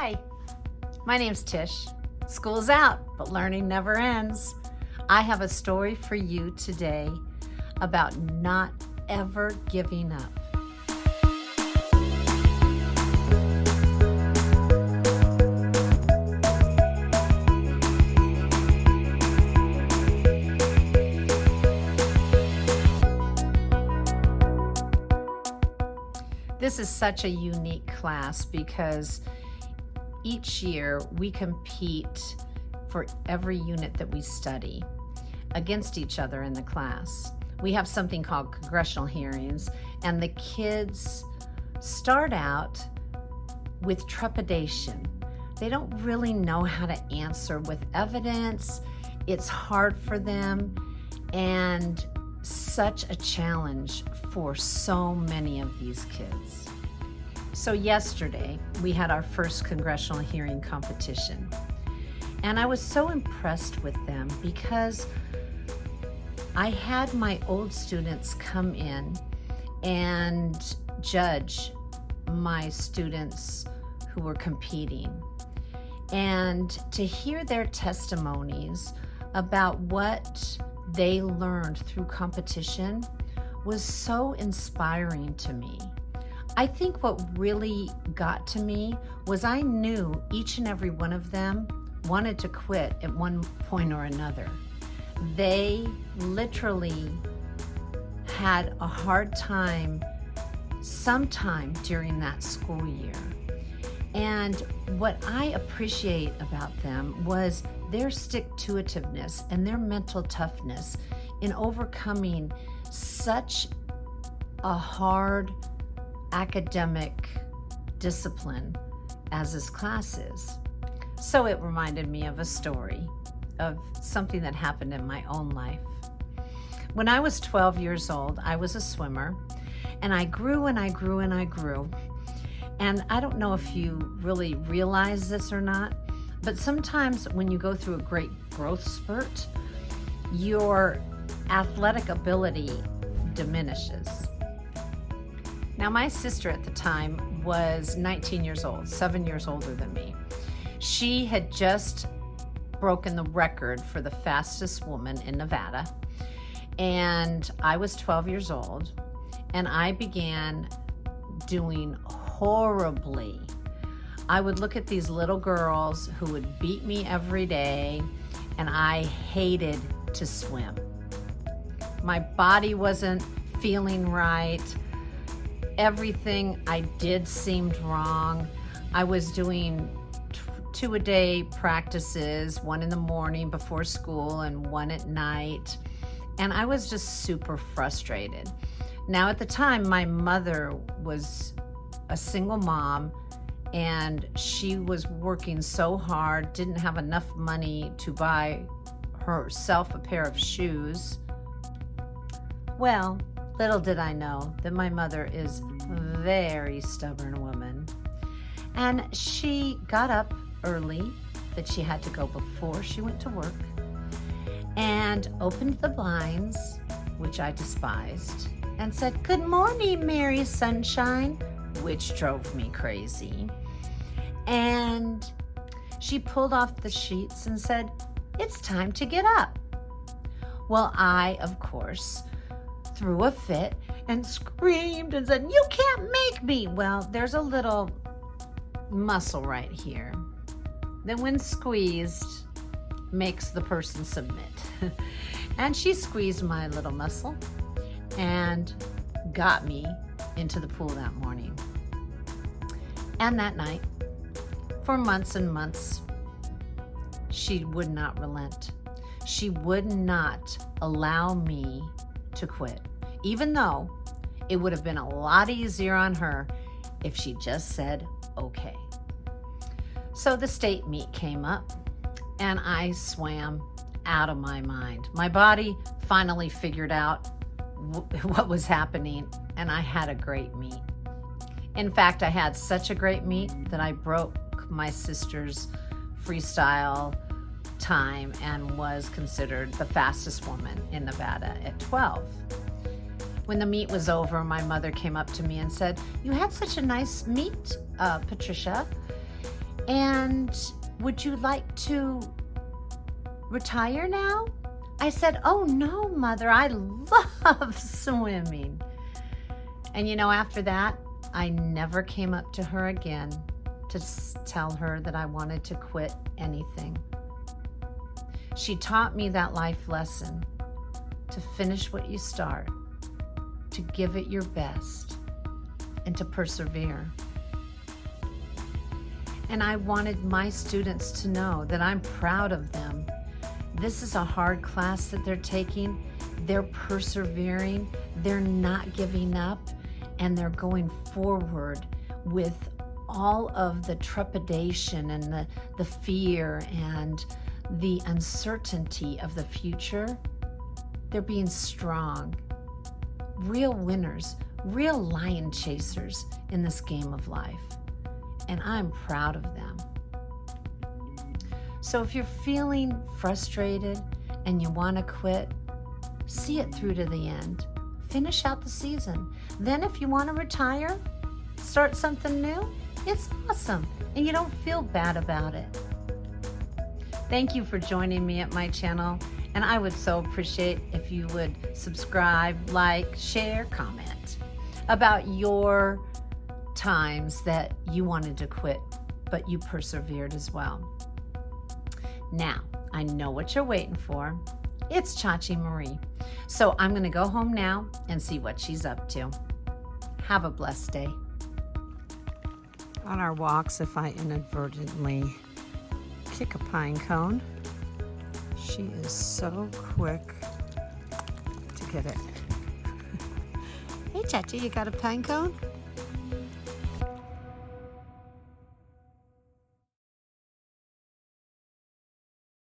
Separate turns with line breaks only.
Hi, my name's Tish. School's out, but learning never ends. I have a story for you today about not ever giving up. This is such a unique class because each year we compete for every unit that we study against each other in the class. We have something called congressional hearings, and the kids start out with trepidation. They don't really know how to answer with evidence. It's hard for them and such a challenge for so many of these kids. So yesterday, we had our first congressional hearing competition. And I was so impressed with them because I had my old students come in and judge my students who were competing. And to hear their testimonies about what they learned through competition was so inspiring to me. I think what really got to me was I knew each and every one of them wanted to quit at one point or another. They literally had a hard time sometime during that school year. And what I appreciate about them was their stick-to-itiveness and their mental toughness in overcoming such a hard academic discipline as this class is. So it reminded me of a story of something that happened in my own life. When I was 12 years old, I was a swimmer, and I grew and I grew and I grew. And I don't know if you really realize this or not, but sometimes when you go through a great growth spurt, your athletic ability diminishes. Now, my sister at the time was 19 years old, 7 years older than me. She had just broken the record for the fastest woman in Nevada, and I was 12 years old, and I began doing horribly. I would look at these little girls who would beat me every day, and I hated to swim. My body wasn't feeling right. Everything I did seemed wrong. I was doing 2-a-day practices, one in the morning before school and one at night. And I was just super frustrated. Now, at the time, my mother was a single mom, and she was working so hard, didn't have enough money to buy herself a pair of shoes. Well, little did I know that my mother is a very stubborn woman. And she got up early, that she had to go before she went to work, and opened the blinds, which I despised, and said, "Good morning, Mary Sunshine," which drove me crazy. And she pulled off the sheets and said, "It's time to get up." Well, I, of course, threw a fit and screamed and said, "You can't make me." Well, there's a little muscle right here that when squeezed makes the person submit. And she squeezed my little muscle and got me into the pool that morning. And that night, for months and months, she would not relent. She would not allow me to quit, even though it would have been a lot easier on her if she just said, okay. So the state meet came up, and I swam out of my mind. My body finally figured out what was happening, and I had a great meet. In fact, I had such a great meet that I broke my sister's freestyle time and was considered the fastest woman in Nevada at 12. When the meet was over, my mother came up to me and said, "You had such a nice meet, Patricia." And would you like to retire now? I said, oh no, Mother, I love swimming. And after that, I never came up to her again to tell her that I wanted to quit anything. She taught me that life lesson, to finish what you start, to give it your best, and to persevere. And I wanted my students to know that I'm proud of them. This is a hard class that they're taking. They're persevering, they're not giving up, and they're going forward with all of the trepidation and the fear and the uncertainty of the future. They're being strong, real winners, real lion chasers in this game of life. And I'm proud of them. So if you're feeling frustrated and you want to quit, see it through to the end. Finish out the season. Then if you want to retire, start something new, it's awesome. And you don't feel bad about it. Thank you for joining me at my channel. And I would so appreciate if you would subscribe, like, share, comment about your times that you wanted to quit, but you persevered as well. Now, I know what you're waiting for. It's Chachi Marie. So I'm going to go home now and see what she's up to. Have a blessed day. On our walks, if I inadvertently kick a pine cone, she is so quick to get it. Hey, Chachi, you got a pine cone?